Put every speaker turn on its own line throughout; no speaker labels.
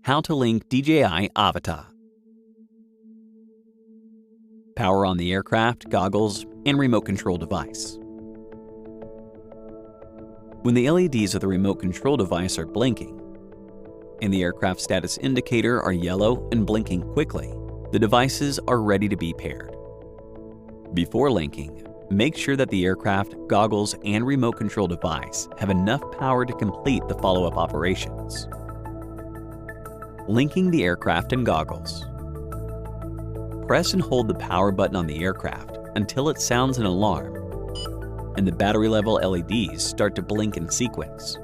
How to link DJI Avata. Power on the aircraft, goggles, and remote control device. When the LEDs of the remote control device are blinking and the aircraft status indicator are yellow and blinking quickly, the devices are ready to be paired. Before linking, make sure that the aircraft, goggles, and remote control device have enough power to complete the follow-up operations. Linking the aircraft and goggles. Press and hold the power button on the aircraft until it sounds an alarm and the battery level LEDs start to blink in sequence.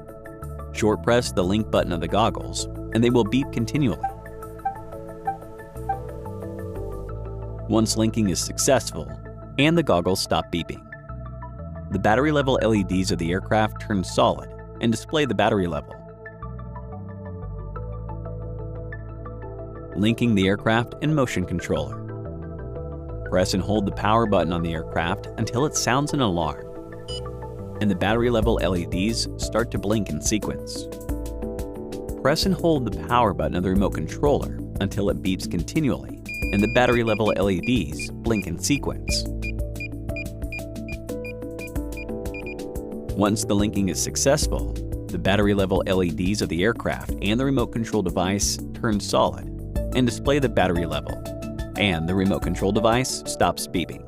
Short press the link button of the goggles and they will beep continually. Once linking is successful and the goggles stop beeping, the battery level LEDs of the aircraft turn solid and display the battery level. Linking the aircraft and motion controller. Press and hold the power button on the aircraft until it sounds an alarm and the battery level LEDs start to blink in sequence. Press and hold the power button of the remote controller until it beeps continually and the battery level LEDs blink in sequence. Once the linking is successful, the battery level LEDs of the aircraft and the remote control device turn solid and display the battery level, and the remote control device stops beeping.